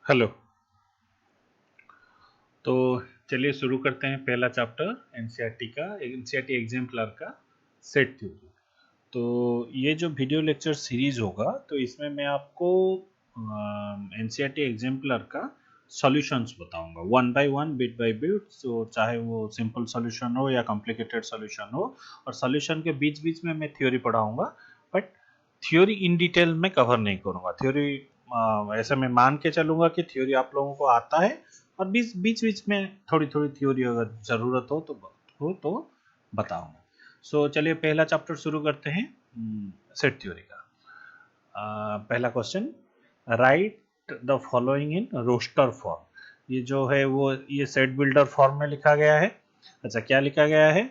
Hello. तो चलिए शुरू करते हैं पहला चैप्टर एनसीईआरटी एग्जाम्पलर का सेट थ्योरी। तो ये जो वीडियो लेक्चर सीरीज होगा तो इसमें मैं आपको एनसीईआरटी एग्जाम्पलर का सॉल्यूशंस बताऊंगा one by one, bit by bit. So चाहे वो सिंपल सॉल्यूशन हो या कॉम्प्लिकेटेड सॉल्यूशन हो, और सॉल्यूशन के बीच बीच में मैं थ्योरी पढ़ाऊंगा। बट थ्योरी इन डिटेल में कवर नहीं करूंगा। थ्योरी ऐसे मैं मान के चलूंगा कि थ्योरी आप लोगों को आता है, और बीच बीच बीच में थोड़ी थोड़ी थ्योरी अगर जरूरत हो तो बताऊंगा। सो चलिए पहला चैप्टर शुरू करते हैं सेट थ्योरी का। पहला question, write the following in roster form. ये जो है वो ये सेट बिल्डर फॉर्म में लिखा गया है। अच्छा, क्या लिखा गया है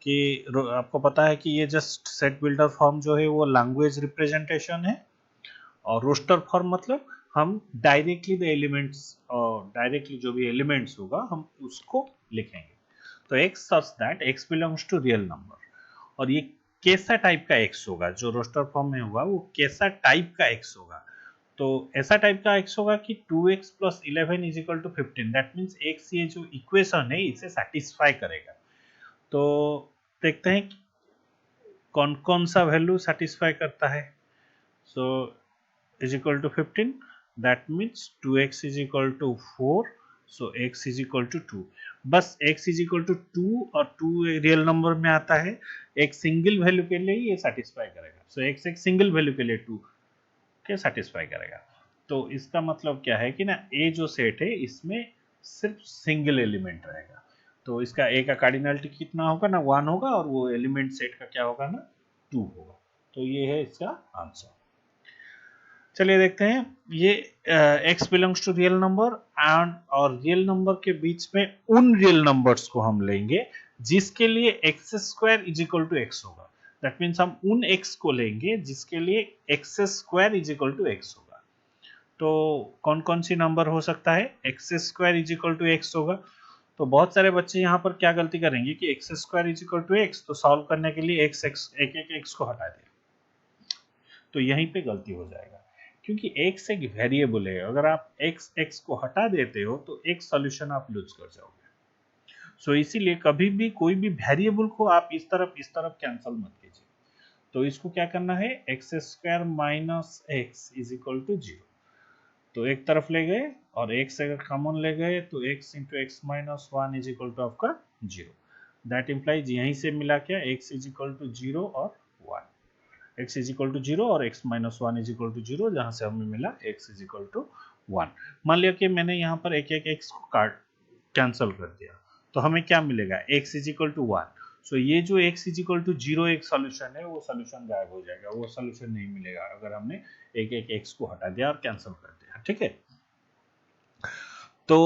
कि आपको पता है कि ये जस्ट सेट बिल्डर फॉर्म जो है वो लैंग्वेज रिप्रेजेंटेशन है, और रोस्टर फॉर्म मतलब हम डायरेक्टली द एलिमेंट्स, और डायरेक्टली जो भी एलिमेंट्स होगा हम उसको लिखेंगे। तो x such that x belongs to real number, और ये कैसा टाइप का एक्स होगा जो रोस्टर फॉर्म में होगा, वो कैसा टाइप का एक्स होगा। तो ऐसा टाइप का एक्स होगा कि 2x plus 11 is equal to 15। That means x, ये जो इक्वेशन है इसे सेटिस्फाई करेगा। तो देखते हैं कौन कौन सा वैल्यू सेटिस्फाई करता है। सो is equal to 15, that means 2x is equal to 4, so x is equal to 2। बस x is equal to 2, और 2 रियल नंबर में आता है। एक सिंगल वैल्यू के लिए ये सेटिस्फाई करेगा। सो x एक सिंगल वैल्यू के लिए 2 के सेटिस्फाई करेगा। तो इसका मतलब क्या है कि ना, a जो सेट है इसमें सिर्फ सिंगल एलिमेंट रहेगा। तो इसका a का कार्डिनलिटी कितना होगा ना, 1 होगा, और वो एलिमेंट सेट का क्या होगा ना, 2 होगा। तो ये है इसका आंसर। चलिए देखते हैं ये x belongs to real number and, और रियल नंबर के बीच में उन रियल नंबर्स को हम लेंगे जिसके लिए x square is equal to x होगा। दैट मीन्स हम उन x को लेंगे जिसके लिए x square is equal to x होगा। तो कौन कौन सी नंबर हो सकता है, x square is equal to x होगा। तो बहुत सारे बच्चे यहाँ पर क्या गलती करेंगे कि x square is equal to x, तो सॉल्व करने के लिए एक्स एक्स एक एक एक्स को हटा दिया, तो यहीं पे गलती हो जाएगा। क्योंकि x एक वेरिएबल है, अगर आप x को हटा देते हो तो एक सॉल्यूशन आप लूज कर जाओगे। सो इसीलिए कभी भी कोई भी वेरिएबल को आप इस तरफ कैंसिल मत कीजिए। तो इसको क्या करना है, x square minus x is equal to 0। तो एक तरफ ले गए, और x अगर कॉमन ले गए तो x into x minus 1 is equal to आपका 0। दैट इंप्लाइज यहीं से मिला क्या, x इज इक्वल टू 0 और 1। x इज इक्वल टू 0 और x minus 1 is equal to 0, जहां से हमें मिला x इज इक्वल टू 1। मान लिया कि मैंने यहाँ पर एक एक x को काट कैंसिल कर दिया, तो हमें क्या मिलेगा, x इज इक्वल टू 1। सो ये जो x इज इक्वल टू 0 एक सॉल्यूशन है, वो सॉल्यूशन गायब हो जाएगा, वो सॉल्यूशन नहीं मिलेगा अगर हमने एक एक x को हटा दिया और कैंसिल कर दिया। ठीक है, तो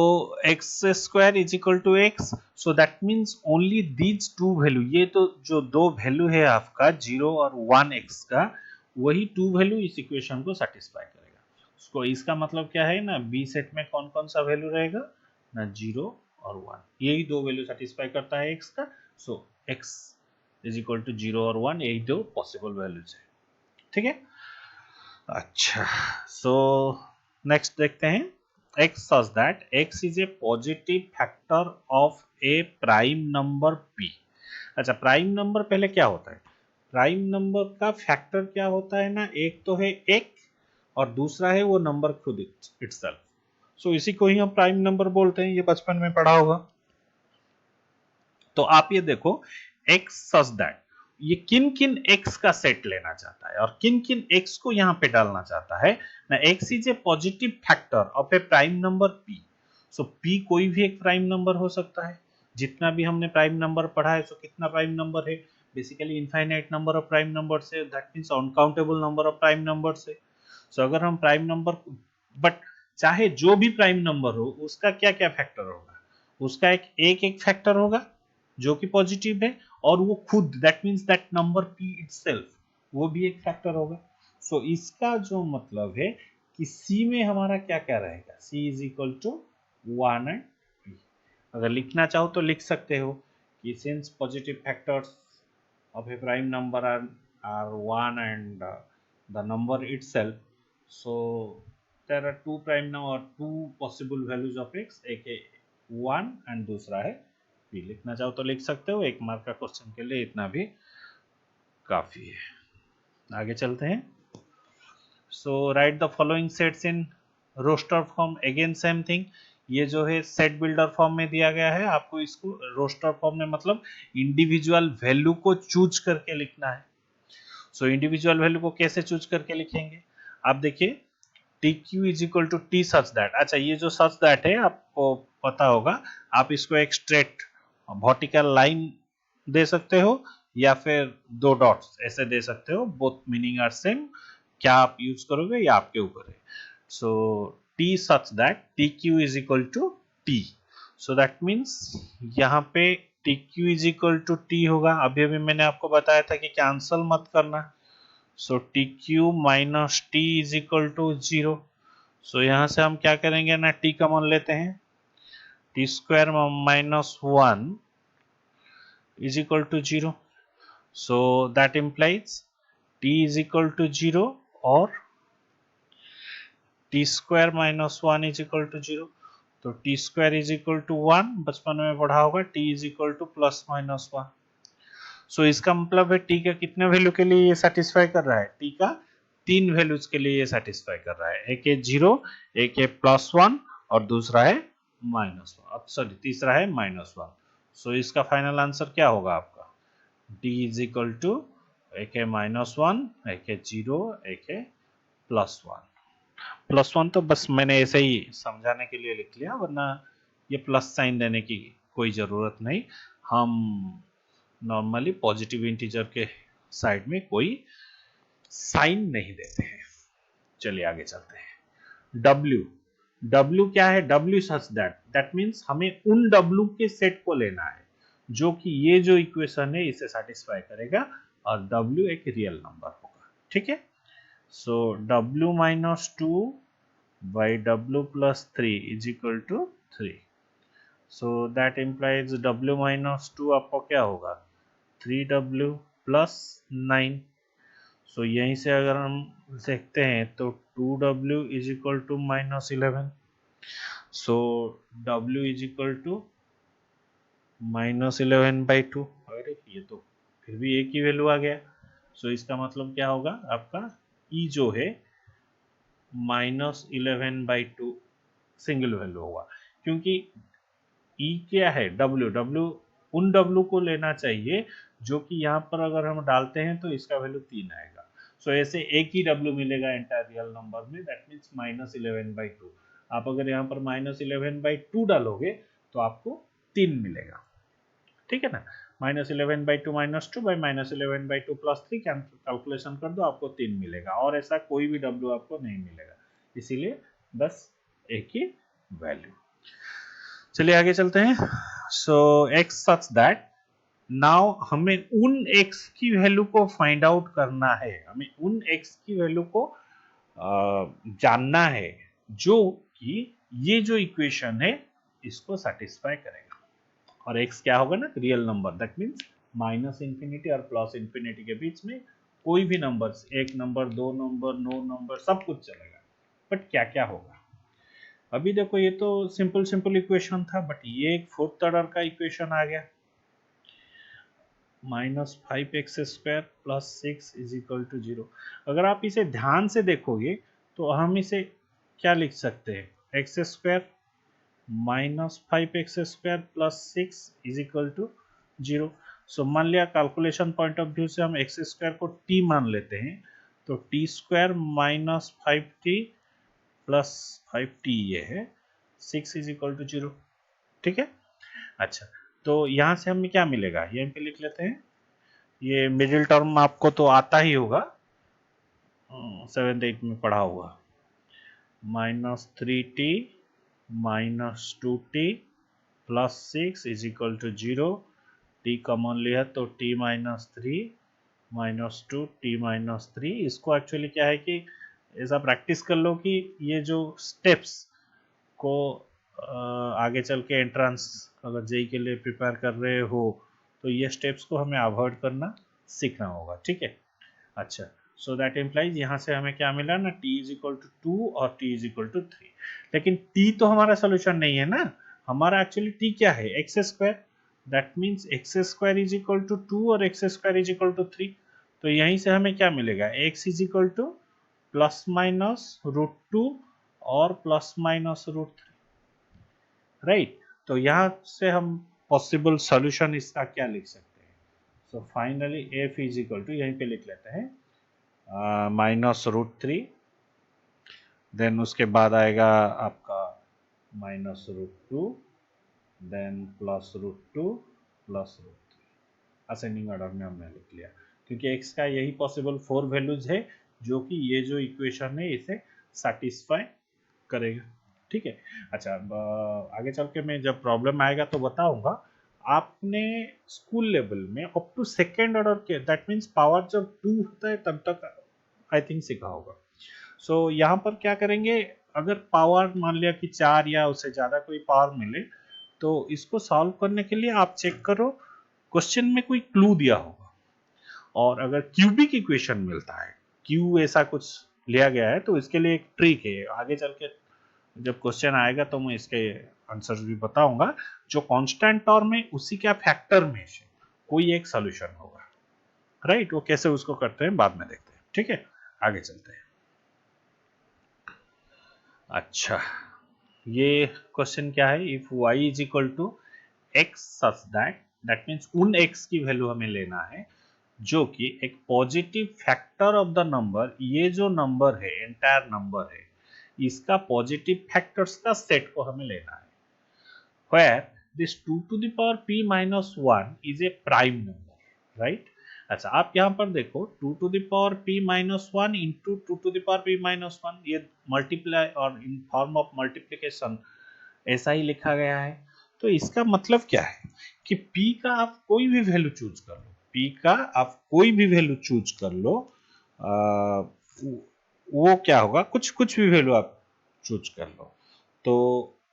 x square is equal to x, so that means only these two value, ये तो जो दो वैल्यू है आपका 0 और 1x का, वही टू वैल्यू इस इक्वेशन को सेटिस्फाई करेगा। उसको इसका मतलब क्या है ना, बी सेट में कौन कौन सा वैल्यू रहेगा ना, 0 और 1, यही दो वैल्यू सेटिस्फाई करता है x का। सो x इज इक्वल टू 0 और 1, यही दो पॉसिबल वैल्यूज है। ठीक है, अच्छा। सो नेक्स्ट देखते हैं, x such that x is a positive factor of a prime number p। अच्छा, प्राइम नंबर पहले क्या होता है, प्राइम नंबर का फैक्टर क्या होता है ना, एक तो है एक, और दूसरा है वो नंबर खुद इटसेल्फ। सो इसी को ही हम प्राइम नंबर बोलते हैं, ये बचपन में पढ़ा होगा। तो आप ये देखो, x सच दैट, ये किन किन x का सेट लेना चाहता है और किन किन x को यहां पे डालना चाहता है ना, x is a positive factor of A prime number p। So p कोई भी एक प्राइम नंबर हो सकता है। जितना भी हमने प्राइम नंबर पढ़ा है, सो कितना प्राइम नंबर है, basically infinite number of prime number से, that means uncountable number of prime number से। सो अगर हम प्राइम नंबर, बट चाहे जो भी प्राइम नंबर हो उसका क्या क्या फैक्टर होगा, उसका एक एक फैक्टर होगा जो कि पॉजिटिव है, और वो खुद, that means that number p itself, वो भी एक फैक्टर होगा। सो इसका जो मतलब है कि c में हमारा क्या क्या रहेगा, c is equal to 1 and p। अगर लिखना चाहो तो लिख सकते हो कि since positive factors of a prime number are 1 and the number itself, so there are two prime now और two possible values of x, एक है 1 एंड दूसरा है p। लिखना चाहो तो लिख सकते हो, 1 मार्क का क्वेश्चन के लिए इतना भी काफी है। आगे चलते हैं। So write the following sets in roster form, again same thing. ये जो है सेट बिल्डर फॉर्म में दिया गया है, आपको इसको रोस्टर फॉर्म में मतलब इंडिविजुअल वैल्यू को चूज करके लिखना है। सो इंडिविजुअल वैल्यू को कैसे चूज करके लिखेंगे, आप देखिए t Q is equal to t such that. अच्छा, ये जो सच दैट है आपको पता होगा, आप इसको एक स्ट्रेट वर्टिकल लाइन दे सकते हो या फिर दो डॉट्स ऐसे दे सकते हो, बोथ मीनिंग आर सेम। क्या आप यूज करोगे ये आपके ऊपर है। So T such that T Q is equal to T, so that means यहाँ पे T Q is equal to T होगा। अभी अभी मैंने आपको बताया था कि कैंसल मत करना। So T Q minus T is equal to 0। सो यहाँ से हम क्या करेंगे ना, टी कॉमन लेते हैं, T square minus 1 is equal to 0. So that implies t is equal to 0 or t square minus 1 is equal to 0. तो t square is equal to 1 बचपन में पढ़ा होगा, t is equal to plus minus 1. सो इसका मतलब है t का कितने वैल्यू के लिए ये सेटिस्फाई कर रहा है, t का 3 वैल्यूज के लिए ये सेटिस्फाई कर रहा है। एक है 0, एक है +1 और दूसरा है -1, सॉरी तीसरा है -1। सो इसका फाइनल आंसर क्या होगा आपका, d इज इक्वल टू एक है -1, एक है 0, एक है +1। +1 तो बस मैंने ऐसे ही समझाने के लिए लिख लिया, वरना ये प्लस साइन देने की कोई ज़रूरत नहीं। हम नॉर्मली पॉजिटिव इंटीजर के साइड में कोई साइन नहीं देते हैं। चलिए आगे चलते हैं। W क्या है, W सच दैट मीन्स हमें उन W के सेट को लेना है जो कि ये जो इक्वेशन है इसे सेटिस्फाई करेगा और W एक रियल नंबर होगा। ठीक है, so W minus 2 by W plus 3 is equal to 3। So that implies W minus 2 आपको क्या होगा, 3W प्लस 9। सो यहीं से अगर हम देखते हैं तो 2W is equal to -11। So W is equal to -11/2। अरे ये तो फिर भी एक ही वैल्यू आ गया। सो इसका मतलब क्या होगा, आपका E जो है -11/2 सिंगल वैल्यू होगा, क्योंकि E क्या है, W उन W को लेना चाहिए जो कि यहाँ पर अगर हम डालते हैं तो इसका वैल्यू 3 आएगा। सो ऐसे एक ही W मिलेगा एंटायर रियल नंबर में, दैट मीन्स -11/2। आप अगर यहाँ पर -11/2 डालोगे तो आपको 3 मिलेगा। ठीक है ना, -11/2 -2 बाई -11/2 प्लस 3 कैलकुलेशन कर दो, आपको 3 मिलेगा और ऐसा कोई भी W आपको नहीं मिलेगा, इसीलिए बस एक ही वैल्यू। चलिए आगे चलते हैं। सो x सच दैट, नाउ हमें उन x की वैल्यू को फाइंड आउट करना है, हमें उन x की वैल्यू को जानना है जो कि ये जो इक्वेशन है इसको सेटिस्फाई करेगा। और x क्या होगा ना, रियल नंबर, दैट मीन्स -∞ और +∞ के बीच में कोई भी नंबर, 1 नंबर, 2 नंबर, 9 नंबर, सब कुछ चलेगा। बट क्या क्या होगा, अभी देखो ये तो सिंपल इक्वेशन था, बट ये एक फोर्थ ऑर्डर का इक्वेशन आ गया, -5x² + 6 इज इक्वल टू 0। अगर आप इसे ध्यान से देखोगे तो हम इसे क्या लिख सकते हैं, x² -5x² + 6 is equal to 0। सो मान लिया कैलकुलेशन पॉइंट ऑफ व्यू से हम x² को t मान लेते हैं, तो t² - 5t प्लस 5t ये है, 6 इज इक्वल टू 0। ठीक है, अच्छा तो यहाँ से हमें क्या मिलेगा, ये पे लिख लेते हैं। ये मिडिल टर्म आपको तो आता ही होगा, 7th 8th में पढ़ा हुआ, -3t - 2t plus 6 is equal to 0। t common लिया तो t - 3 - 2 t - 3। इसको एक्चुअली क्या है कि ऐसा प्रैक्टिस कर लो कि ये जो स्टेप्स को आगे चल के एंट्रेंस अगर जेई के लिए प्रिपेयर कर रहे हो तो ये स्टेप्स को हमें अवॉइड करना सीखना होगा। ठीक है, अच्छा सो दैट इम्प्लाइज यहाँ से हमें क्या मिला ना, t इज इक्वल टू 2 और t इज इक्वल टू 3। लेकिन t तो हमारा सोल्यूशन नहीं है ना, हमारा एक्चुअली t क्या है, x square. That means x square is equal to 2 और x square is equal to 3। तो यहीं से हमें क्या मिलेगा, x is equal to plus minus root 2 और प्लस माइनस रूट 3, राइट। तो यहाँ से हम पॉसिबल सॉल्यूशन इसका क्या लिख सकते हैं। So finally f is equal to, यहीं पे लिख लेते हैं माइनस रूट 3, देन उसके बाद आएगा आपका minus root 2, then plus root 2 plus root 3। Ascending order में हमने लिख लिया, क्योंकि x का यही पॉसिबल 4 वैल्यूज है जो कि ये जो इक्वेशन है इसे सेटिस्फाई करेगा, ठीक है। अच्छा, आगे चल के मैं जब प्रॉब्लम आएगा तो बताऊंगा। आपने स्कूल लेवल में अप टू सेकेंड ऑर्डर के, दैट मीन्स पावर जब 2 होता है तब तक आई थिंक सीखा होगा। सो यहाँ पर क्या करेंगे, अगर पावर मान लिया कि 4 या उससे ज्यादा कोई पावर मिले, तो इसको सॉल्व करने के लिए आप चेक करो क्वेश्चन में कोई क्लू दिया होगा, और अगर क्यूबिक इक्वेशन मिलता है, क्यू ऐसा कुछ लिया गया है, तो इसके लिए एक ट्रिक है, आगे चल के जब क्वेश्चन आएगा तो मैं इसके आंसर्स भी बताऊंगा। जो कांस्टेंट टर्म है उसी का फैक्टर में से कोई एक सॉल्यूशन होगा, राइट। वो कैसे उसको करते हैं बाद में देखते हैं, ठीक है। आगे चलते हैं। अच्छा, ये क्वेश्चन क्या है, if y is equal to x such that means उन x की वैल्यू हमें लेना है जो कि एक positive factor of the number, ये जो नंबर है एंटायर नंबर है इसका पॉजिटिव फैक्टर्स का सेट को हमें लेना है, where this 2 to the power p minus 1 is a prime number, right। अच्छा, आप यहाँ पर देखो 2 to the power p minus 1 into 2 to the power p minus 1, ये मल्टीप्लाई और इन फॉर्म ऑफ मल्टीप्लिकेशन ऐसा ही लिखा गया है। तो इसका मतलब क्या है कि p का आप कोई भी वैल्यू चूज कर लो, p का आप कोई भी वैल्यू चूज कर लो, वो क्या होगा, कुछ कुछ भी वैल्यू आप चूज कर लो, तो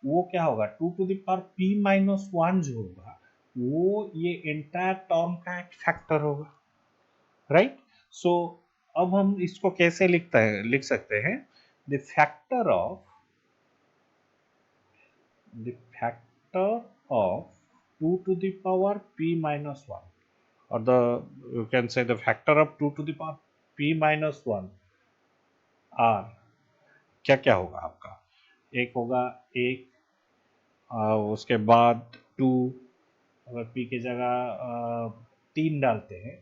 वो क्या होगा, 2 to the power p minus 1 जो होगा वो ये एंटायर टर्म का एक फैक्टर होगा, राइट। सो अब हम इसको कैसे लिख सकते हैं, the factor of 2 to the power p minus 1, or you can say the factor of 2 to the power p minus 1 r क्या क्या होगा आपका, एक होगा एक, उसके बाद 2, अगर p की जगह 3 डालते हैं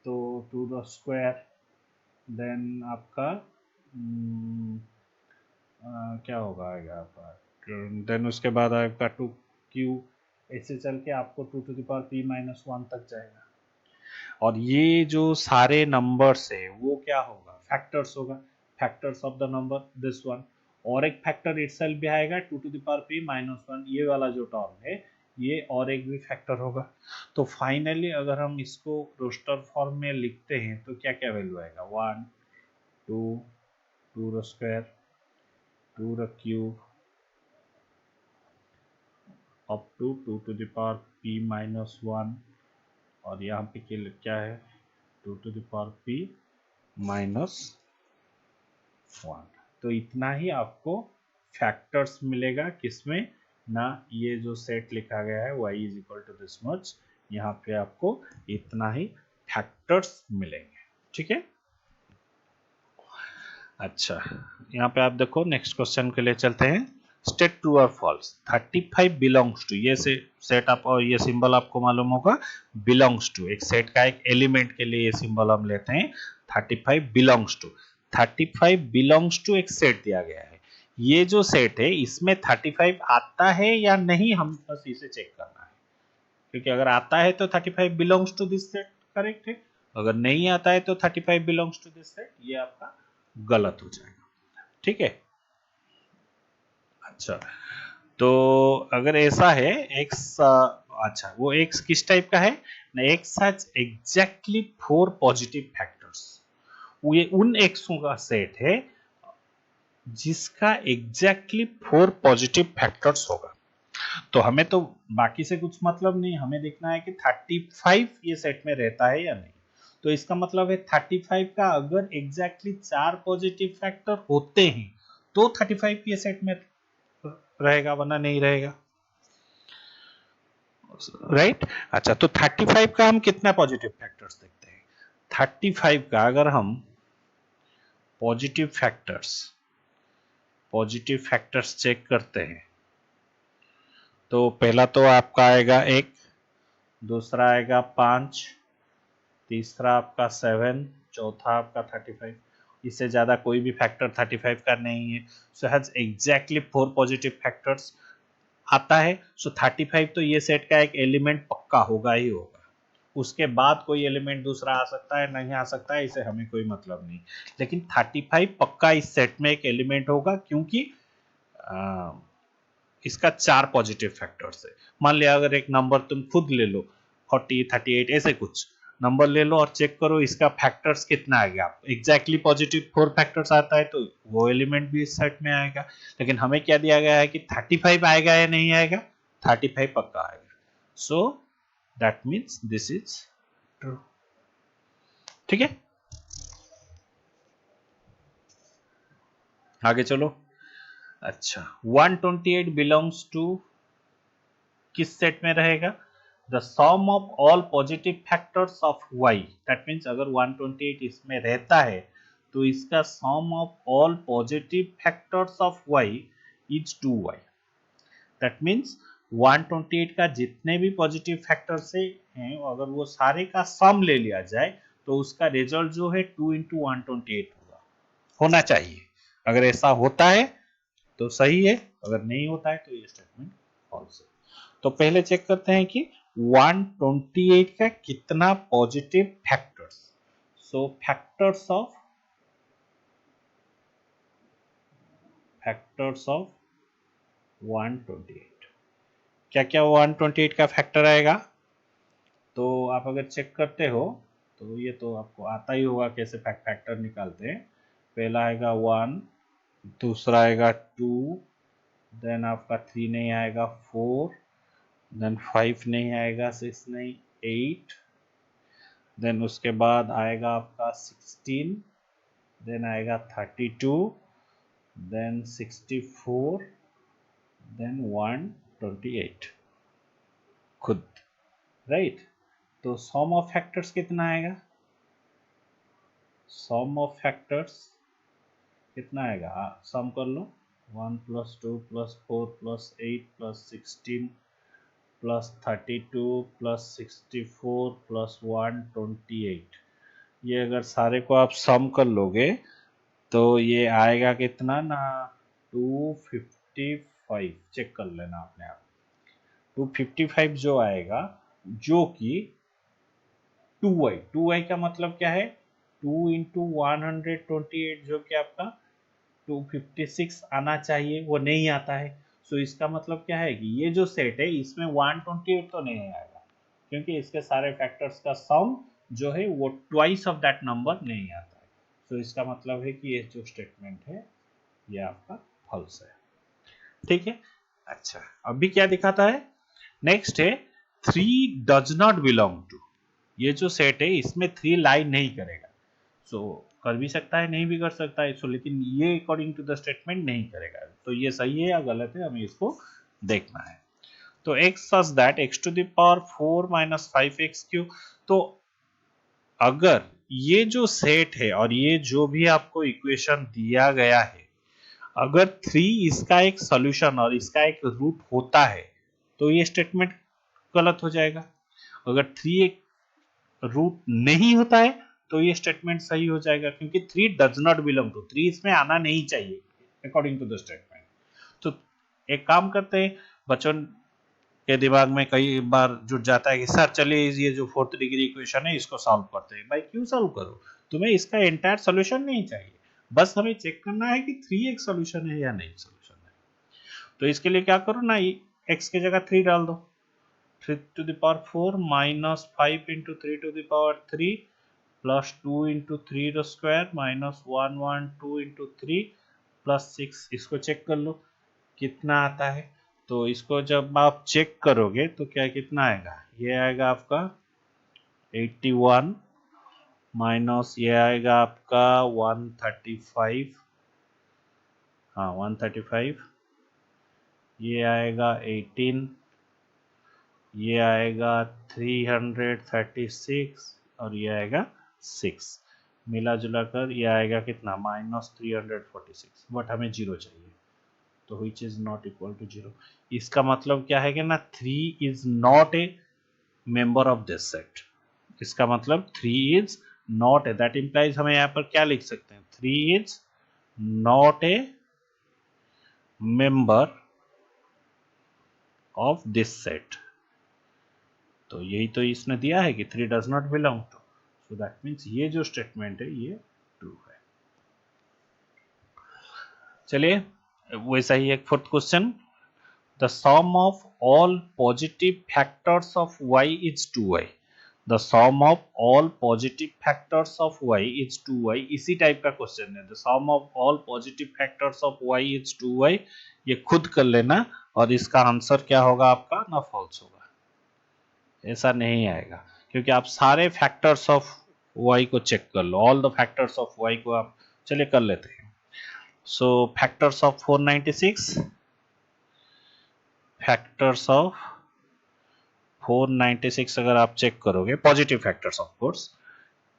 तो 2 द स्क्वायर, देन आपका क्या होगा आएगा आपका, देन उसके बाद आपका 2q, ऐसे चल के आपको 2 to the power p minus 1 तक जाएगा। और ये जो सारे नंबर्स है वो क्या होगा, फैक्टर्स होगा, factors of the number this one, और एक फैक्टर इटसेल्फ भी आएगा 2 to the power p minus 1, ये वाला जो टर्म है ये और एक भी फैक्टर होगा। तो फाइनली अगर हम इसको रोस्टर फॉर्म में लिखते हैं तो क्या क्या वैल्यू आएगा, 1 2 2 the square 2 the cube up to 2 to the power p minus 1, और यहाँ पे क्या है 2 to the power p minus 1। तो इतना ही आपको फैक्टर्स मिलेगा, किसमें ना, ये जो सेट लिखा गया है y is equal to this much, यहाँ पे आपको इतना ही फैक्टर्स मिलेंगे, ठीक है। अच्छा, यहाँ पे आप देखो नेक्स्ट क्वेश्चन के लिए चलते हैं। स्टेट ट्रू और फॉल्स, 35 बिलोंग्स टू, ये सेट आप, और ये सिंबल आपको मालूम होगा, बिलोंग्स टू, एक सेट का एक एलिमेंट के लिए ये सिंबल हम लेते हैं 35 बिलोंग्स टू। 35 बिलोंग्स टू एक सेट दिया गया है, ये जो सेट है इसमें 35 आता है या नहीं, हम बस इसे चेक करना है, क्योंकि अगर आता है तो 35 belongs to this set, correct है, अगर नहीं आता है तो 35 बिलोंग्स टू दिस सेट, ये आपका गलत हो जाएगा, ठीक है। अच्छा, तो अगर ऐसा है x, अच्छा वो x किस टाइप का है ना, x has exactly 4 positive factors, ये उन xों का सेट है जिसका एग्जैक्टली 4 पॉजिटिव फैक्टर्स होगा। तो हमें तो बाकी से कुछ मतलब नहीं, हमें देखना है कि 35 ये सेट में रहता है या नहीं। तो इसका मतलब है 35 का अगर एग्जैक्टली 4 पॉजिटिव फैक्टर होते हैं तो 35 ये सेट में रहेगा, वरना नहीं रहेगा, राइट। अच्छा, तो 35 का हम कितना पॉजिटिव फैक्टर्स देखते हैं? 35 का अगर हम पॉजिटिव फैक्टर्स चेक करते हैं तो पहला तो आपका आएगा 1, दूसरा आएगा 5, तीसरा आपका 7, चौथा आपका 35। इससे ज़्यादा कोई भी फैक्टर 35 का नहीं है। So has exactly 4 positive factors आता है। सो 35 तो ये सेट का एक एलिमेंट पक्का होगा ही होगा। उसके बाद कोई एलिमेंट दूसरा आ सकता है, नहीं आ सकता है, इसे हमें कोई मतलब नहीं, लेकिन 35 पक्का इस सेट में एक एलिमेंट होगा, क्योंकि इसका 4 पॉजिटिव फैक्टर्स है। मान लिया अगर एक नंबर तुम खुद ले लो 40, 38 ऐसे कुछ नंबर ले लो और चेक करो इसका फैक्टर्स कितना आएगा। एग्जैक्टली पॉजिटिव 4 फैक्टर्स आता है तो वो एलिमेंट भी इस सेट में आएगा। लेकिन हमें क्या दिया गया है कि 35 आएगा या नहीं आएगा? 35 पक्का आएगा। सो that means this is true. ठीक है, आगे चलो। अच्छा, 128 बिलोंग्स टू किस सेट में रहेगा? The sum of all positive factors of y। That means अगर 128 इसमें रहता है तो इसका sum of all positive factors of y is 2y। That means 128 का जितने भी पॉजिटिव फैक्टर्स हैं अगर वो सारे का सम ले लिया जाए तो उसका रिजल्ट जो है 2 into 128 होना चाहिए। अगर ऐसा होता है तो सही है, अगर नहीं होता है तो ये स्टेटमेंट फॉल्स है। तो पहले चेक करते हैं कि 128 का कितना positive factors. So factors of 128, क्या क्या 128 का फैक्टर आएगा? तो आप अगर चेक करते हो तो ये तो आपको आता ही होगा कैसे फैक्टर निकालते हैं। पहला आएगा 1, दूसरा आएगा 2, देन आपका 3 नहीं आएगा 4, देन 5 नहीं आएगा 6 नहीं 8, देन उसके बाद आएगा आपका 16, देन आएगा 32, देन 64, देन 128 खुद, राइट। तो सम ऑफ फैक्टर्स कितना आएगा? सम ऑफ फैक्टर्स कितना आएगा? सम कर लो। 1 + 2 + 4 + 8 + 16 + 32 + 64 + 128। ये अगर सारे को आप सम कर लोगे तो ये आएगा कितना ना? 255। चेक कर लेना अपने आप। 255 जो आएगा, जो कि 2y का मतलब क्या है? 2 into 128 जो कि आपका 256 आना चाहिए, वो नहीं आता है। सो इसका मतलब क्या है कि ये जो सेट है इसमें 128 तो नहीं आएगा, क्योंकि इसके सारे फैक्टर्स का सम जो है वो ट्वाइस ऑफ दैट नंबर नहीं आता है। सो इसका मतलब है कि ये जो स्टेटमेंट है ये आपका फॉल्स है। ठीक है। अच्छा, अभी क्या दिखाता है? नेक्स्ट है 3 डज नॉट बिलोंग टू। ये जो सेट है इसमें 3 लाई नहीं करेगा। सो कर भी सकता है, नहीं भी कर सकता है, सो लेकिन ये अकॉर्डिंग टू द स्टेटमेंट नहीं करेगा। तो ये सही है या गलत है, हमें इसको देखना है। तो x such that x to the power 4 minus 5x3। तो अगर ये जो सेट है और ये जो भी आपको इक्वेशन दिया गया है, अगर 3 इसका एक सॉल्यूशन और इसका एक रूट होता है तो ये स्टेटमेंट गलत हो जाएगा। अगर 3 एक रूट नहीं होता है तो ये स्टेटमेंट सही हो जाएगा, क्योंकि 3 डज नॉट बिलोंग टू, 3 इसमें आना नहीं चाहिए अकॉर्डिंग टू द स्टेटमेंट। तो एक काम करते हैं, बच्चों के दिमाग में कई बार जुट जाता है कि सर चलिए ये जो 4th डिग्री इक्वेशन है इसको सॉल्व करते हैं। भाई क्यों सॉल्व करो? तुम्हें इसका एंटायर सॉल्यूशन नहीं चाहिए, बस हमें चेक करना है कि 3 एक सॉल्यूशन है या नहीं सॉल्यूशन है। तो इसके लिए क्या करो ना, x की जगह 3 डाल दो। 3 to the power 4 minus 5 into 3 to the power 3 plus 2 into 3 the square minus 112 into 3 plus 6। इसको चेक कर लो कितना आता है। तो इसको जब आप चेक करोगे तो क्या कितना आएगा? ये आएगा आपका 81, माइनस ये आएगा आपका 135, हाँ 135, ये आएगा 18, ये आएगा 336 और ये आएगा 6, मिला जुला कर ये आएगा कितना -346, बट हमें 0 चाहिए, तो which is not equal to 0। इसका मतलब क्या है कि ना 3 is not a member of this set. इसका मतलब 3 is not a, that implies हमें यहाँ पर क्या लिख सकते हैं, 3 is not a member of this set. तो यही तो इसने दिया है कि 3 does not belong to, so that means ये जो स्टेटमेंट है ये ट्रू है। चलिए वैसा ही एक fourth question, the sum of all positive factors of y is 2y, the sum of all positive factors of y is 2y, इसी type का क्वेश्चन है, the sum of all positive factors of y is 2y, ये खुद कर लेना और इसका answer क्या होगा आपका, ना फॉल्स होगा, ऐसा नहीं आएगा क्योंकि आप सारे फैक्टर्स ऑफ y को चेक कर लो, all the factors of y को आप चलिए कर लेते हैं। So factors of 496, factors of 496 अगर आप चेक करोगे, पॉजिटिव फैक्टर्स ऑफ कोर्स,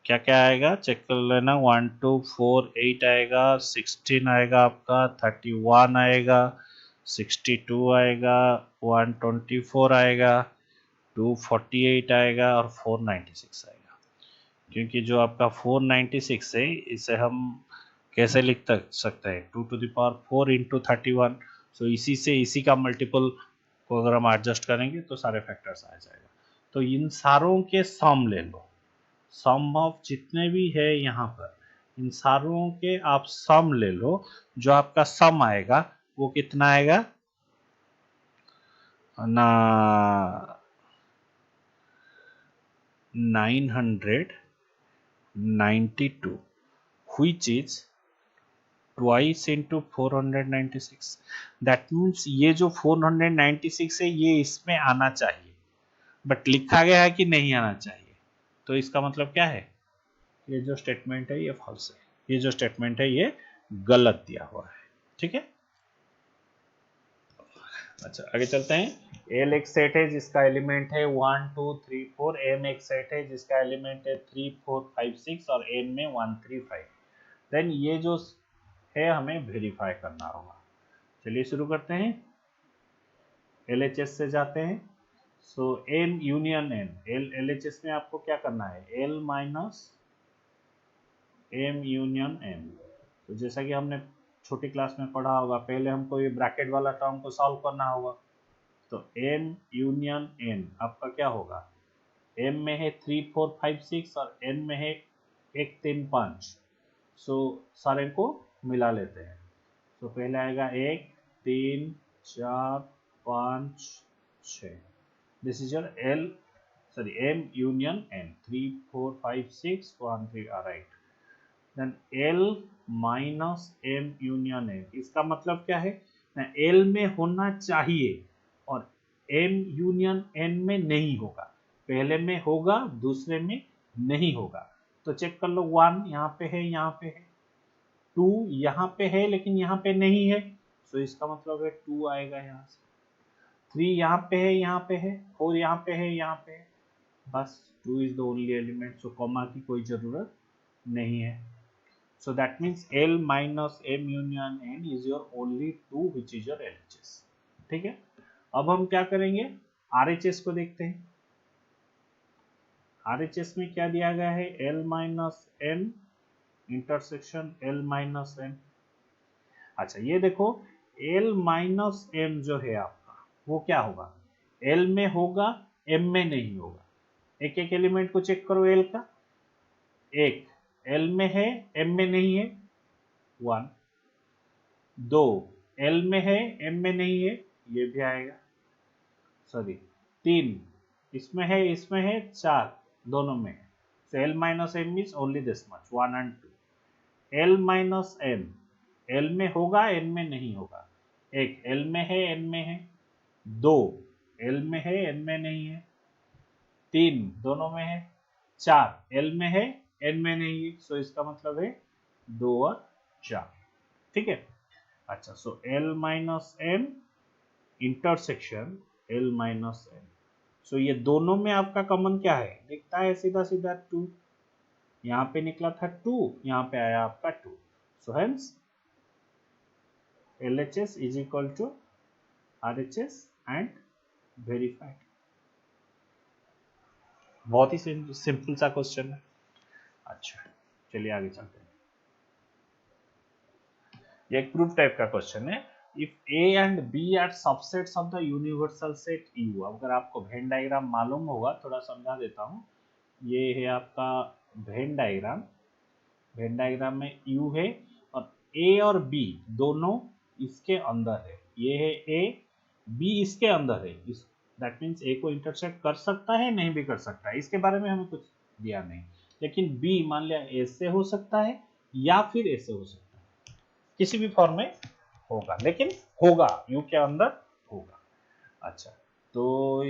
क्या क्या आएगा चेक कर लेना, 1 2 4 8 आएगा, 16 आएगा आपका, 31 आएगा, 62 आएगा, 124 आएगा, 248 आएगा और 496 आएगा। क्योंकि जो आपका 496 है इसे हम कैसे लिख सकते हैं, 2 to the power 4 into 31, सो इसी से इसी का मल्टीपल को अगर हम एडजस्ट करेंगे तो सारे फैक्टर्स आ जाएगा। तो इन सारों के सम ले लो, सम ऑफ जितने भी है यहाँ पर, इन सारों के आप सम ले लो, जो आपका सम आएगा वो कितना आएगा ना, 992, which is twice into 496, that means ये जो 496 है ये इसमें आना चाहिए, बट लिखा गया है कि नहीं आना चाहिए, तो इसका मतलब क्या है, ये जो स्टेटमेंट है ये फॉल्स है, ये जो स्टेटमेंट है ये गलत दिया हुआ है, ठीक है। अच्छा आगे चलते हैं, एल एक सेट है जिसका एलिमेंट है 1 2 3 4, एम एक सेट है जिसका एलिमेंट है 3 4 5 6 और एन में 1 3 5, देन ये जो है हमें वेरीफाई करना होगा। चलिए शुरू करते हैं, LHS से जाते हैं, so M union N, LHS में आपको क्या करना है, L minus M union N. तो जैसा कि हमने छोटी क्लास में पढ़ा होगा, पहले हमको ये ब्रैकेट वाला टर्म को सॉल्व करना होगा, तो एम यूनियन एन आपका क्या होगा, एम में है 3 4 5 6 और एन में है 1 3 5, सो सारे को मिला लेते हैं, तो पहले आएगा 1 3 4 5 6, this is your L sorry M union N, 3 4 5 6 1 3 are right, then L minus M union N, इसका मतलब क्या है ना, एल में होना चाहिए और एम यूनियन एन में नहीं होगा, पहले में होगा दूसरे में नहीं होगा, तो चेक कर लो, 1 यहाँ पे है, यहाँ पे है, 2 यहाँ पे है लेकिन यहाँ पे नहीं है, तो इसका मतलब है 2 आएगा यहाँ से, 3 यहाँ पे है, यहाँ पे है, 4 यहाँ पे है, यहाँ पे है, बस 2 is the only element, so comma की कोई जरूरत नहीं है, so that means L minus M union N is your only 2 which is your LHS, ठीक है। अब हम क्या करेंगे, RHS को देखते हैं, RHS में क्या दिया गया है, L minus M intersection L minus M। अच्छा ये देखो, L minus M जो है आपका वो क्या होगा, L में होगा M में नहीं होगा, एक एक एलिमेंट को चेक करो, L का एक L में है M में नहीं है 1, 2 L में है M में नहीं है, ये भी आएगा, सॉरी 3 इसमें है 4 दोनों में है, so L minus M is only this much 1 and 2, L minus M L में होगा N में नहीं होगा, एक L में है N में है, 2 L में है N में नहीं है, 3 दोनों में है, 4 L में है n में नहीं है, सो इसका मतलब है 2 और 4, ठीक है। अच्छा, सो l minus n intersection l minus n, सो ये दोनों में आपका कॉमन क्या है, दिखता है सीधा सीधा 2, यहाँ पे निकला था 2, यहाँ पे आया आपका 2, so hence LHS is equal to RHS and verified। बहुत ही सिंपल सा क्वेश्चन है। अच्छा, चलिए आगे चलते हैं। ये एक प्रूफ टाइप का क्वेश्चन है। If A and B are subsets of the universal set U, अगर आपको वेन डायग्राम मालूम होगा, थोड़ा समझा देता हूँ। ये है आपका वेन डायग्राम, वेन डायग्राम में यू है और ए और बी दोनों इसके अंदर है, ये है ए, बी इसके अंदर है, इस दैट मीन्स ए को इंटरसेक्ट कर सकता है, नहीं भी कर सकता है, इसके बारे में हमें कुछ दिया नहीं, लेकिन बी मान लिया ए से हो सकता है या फिर ए से हो सकता है, किसी भी फॉर्म में होगा, लेकिन होगा यू के अंदर होगा। अच्छा, तो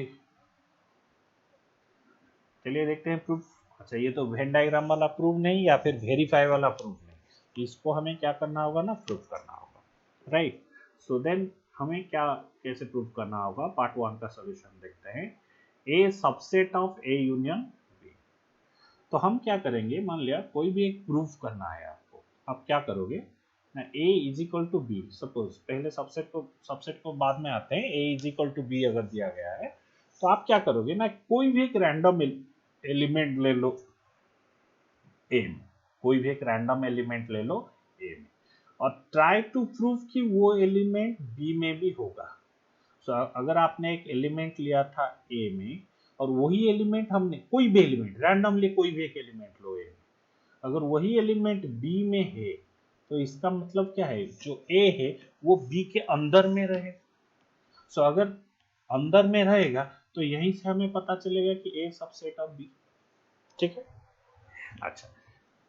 चलिए देखते हैं प्रूफ। अच्छा, ये तो वेन डायग्राम वाला प्रूफ नहीं या फिर वेरीफाई वाला प्रूफ नहीं, इसको हमें क्या करना होगा ना, प्रूफ करना होगा, राइट। सो देन हमें क्या कैसे प्रूफ करना होगा, पार्ट 1 का सॉल्यूशन देखते हैं। A subset of A union B, तो हम क्या करेंगे, मान लिया कोई भी एक प्रूफ करना है आपको, आप क्या करोगे ना, A is equal to B, suppose पहले सबसेट को बाद में आते हैं, A is equal to B अगर दिया गया है, तो आप क्या करोगे ना, कोई भी एक रैंडम एलिमेंट ले लो ए में, कोई भी एक रैंडम एलिमेंट ले लो ए में, और ट्राई टू प्रूव कि वो एलिमेंट बी में भी होगा। सो अगर आपने एक एलिमेंट लिया था ए में और वही एलिमेंट हमने, कोई भी एलिमेंट रैंडमली कोई भी एक एलिमेंट लो ए में, अगर वही एलिमेंट बी में है, तो इसका मतलब क्या है, जो ए है वो बी के अंदर में रहे। सो अगर अंदर में रहेगा तो यहीं से हमें पता चलेगा कि ए सबसेट ऑफ बी, ठीक है। अच्छा,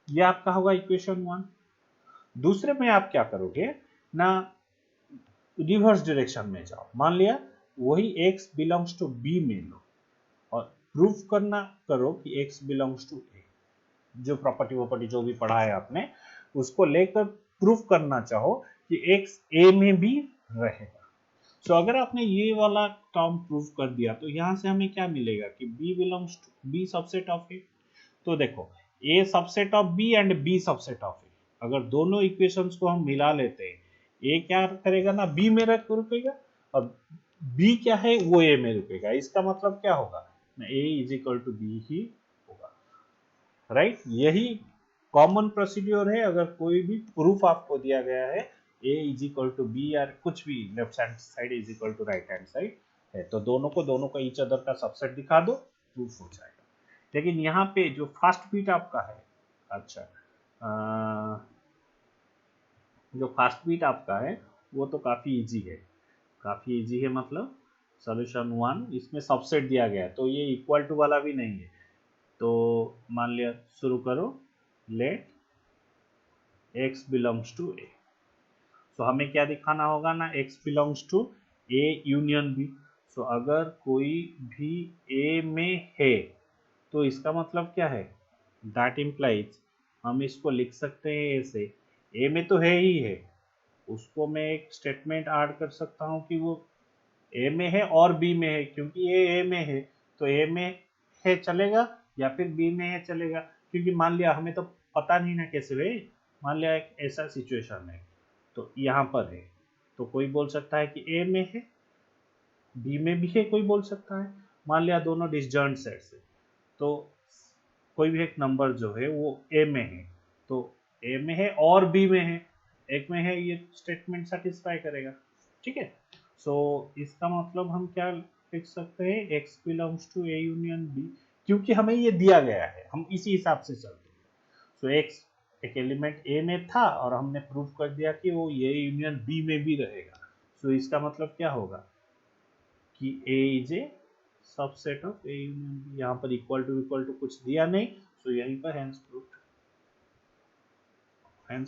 ये आपका होगा इक्वेशन 1। दूसरे में आप क्या करोगे ना, रिवर्स डायरेक्शन में जाओ, मान लिया वही x बिलोंग्स टू b में लो और प्रूफ करना करो कि x बिलोंग्स टू a, जो प्रॉपर्टी जो भी पढ़ा है आपने उसको लेकर प्रूफ करना चाहो कि x a में भी रहेगा। सो अगर आपने ये वाला टर्म प्रूफ कर दिया तो यहां से हमें क्या मिलेगा कि b belongs to b subset of a। तो देखो, a subset of b and b subset of a, अगर दोनों इक्वेशंस को हम मिला लेते हैं, a क्या करेगा ना, b में रुकेगा और b क्या है वो a में रुकेगा, इसका मतलब क्या होगा ना, a is equal to b ही होगा, राइट। यही कॉमन प्रोसीड्योर है, अगर कोई भी प्रूफ आपको दिया गया है a is equal to b या कुछ भी, left hand side is equal to right hand side है, तो दोनों को ईच अदर का सबसेट दिखा दो, प्रूफ हो जाएगा। लेकिन यहाँ पे जो फर्स्ट बीट आपका है, अच्छा जो फर्स्ट बीट आपका है वो तो काफ़ी इजी है, काफ़ी इजी है, मतलब सॉल्यूशन 1, इसमें सबसेट दिया गया है तो ये इक्वल टू वाला भी नहीं है। तो मान लिया शुरू करो, let x belongs to a, सो हमें क्या दिखाना होगा ना, x belongs to a union b। So अगर कोई भी a में है तो इसका मतलब क्या है, दैट इम्प्लाइज, हम इसको लिख सकते हैं ऐसे, ए में तो है ही है, उसको मैं एक स्टेटमेंट ऐड कर सकता हूँ कि वो ए में है और बी में है, क्योंकि ये ए में है तो ए में है चलेगा या फिर बी में है चलेगा, क्योंकि मान लिया हमें तो पता नहीं ना कैसे भाई, मान लिया एक ऐसा सिचुएशन है तो यहाँ पर है, तो कोई बोल सकता है कि ए में है, बी में भी है, कोई बोल सकता है, मान लिया दोनों डिसजॉइंट सेट्स है, तो कोई भी एक नंबर जो है वो ए में है, तो ए में है और बी में है, एक में है, ये स्टेटमेंट सेटिस्फाई करेगा, ठीक है। सो इसका मतलब हम क्या लिख सकते हैं, x belongs to A union B, क्योंकि हमें ये दिया गया है, हम इसी हिसाब से चलते हैं। सो एक्स एक एलिमेंट ए में था और हमने प्रूव कर दिया कि वो ए यूनियन बी में भी रहेगा, सो इसका मतलब क्या होगा कि A is a subset of A union B, यहाँ पर इक्वल टू कुछ दिया नहीं, सो यहीं पर हैंस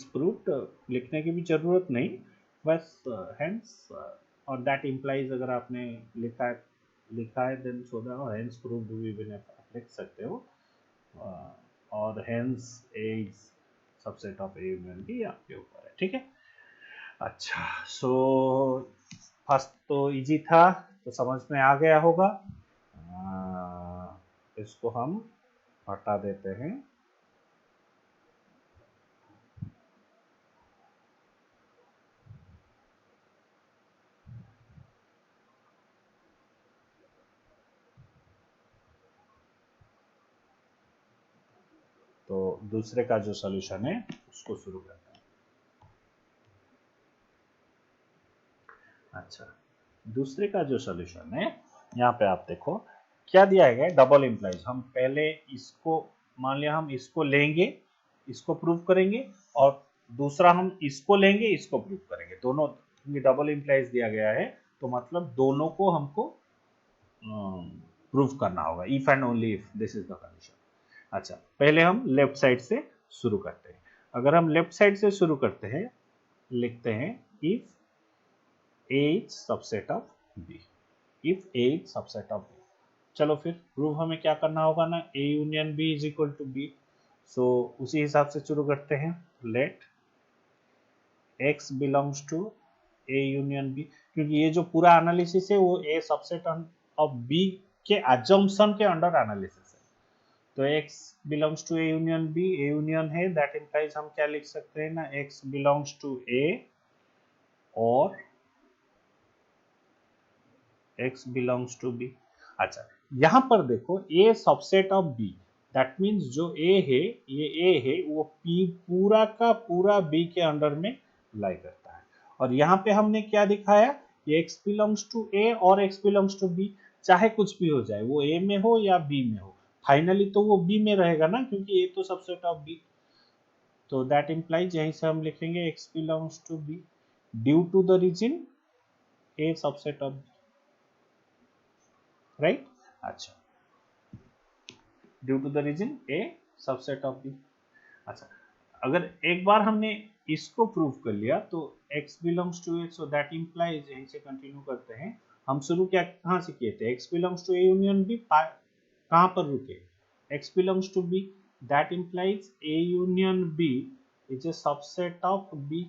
प्रूव्ड लिखने की भी जरूरत नहीं, बस हैंस और दैट इम्प्लाइज, अगर आपने लिखा है then so that hence proved भी आप लिख सकते हो, और hence A is subset of A union B आपके ऊपर है, ठीक है। अच्छा, सो फर्स्ट तो इजी था, तो समझ में आ गया होगा। इसको हम हटा देते हैं। तो दूसरे का जो सॉल्यूशन है उसको शुरू करते हैं। अच्छा, दूसरे का जो सॉल्यूशन है, यहाँ पे आप देखो क्या दिया है, डबल इम्प्लाइज। हम पहले इसको मान लिया, हम इसको लेंगे, इसको प्रूव करेंगे, और दूसरा हम इसको लेंगे, इसको प्रूव करेंगे। दोनों डबल इम्प्लाइज दिया गया है, तो मतलब दोनों को हमको प्रूव करना होगा, if and only if this is the condition. अच्छा, पहले हम लेफ्ट साइड से शुरू करते हैं। अगर हम लेफ्ट साइड से शुरू करते हैं, लिखते हैं if A is subset of B, if A is subset of B। चलो फिर प्रूव हमें क्या करना होगा ना, A union B is equal to B। So उसी हिसाब से शुरू करते हैं। Let X belongs to A union B, क्योंकि ये जो पूरा एनालिसिस है वो A सबसेट ऑफ B के अजम्पशन के अंडर एनालिसिस है। तो X belongs to A union B, A union है, दैट इंप्लाइज हम क्या लिख सकते हैं ना, X बिलोंग्स टू A और X बिलोंग्स टू B। अच्छा, यहां पर देखो A subset of B, that means जो A है, ये A है, वो P पूरा का पूरा B के अंडर में लाई करता है। और यहाँ पे हमने क्या दिखाया, ये X बिलोंग्स टू A और X बिलोंग्स टू B, चाहे कुछ भी हो जाए, वो A में हो या B में हो, फाइनली तो वो B में रहेगा ना, क्योंकि A तो सबसेट ऑफ B। तो दैट इंप्लाइज यहीं से हम लिखेंगे X belongs to B due to the reason A subset of B, right. अच्छा, due to the reason A subset of B. अच्छा, अगर एक बार हमने इसको प्रूव कर लिया, तो x belongs to A, so that implies, यहीं से कंटिन्यू करते हैं। हम शुरू क्या कहाँ से किए थे, x belongs to A union B, कहाँ पर रुके, x belongs to B, that implies A union B is a subset of B.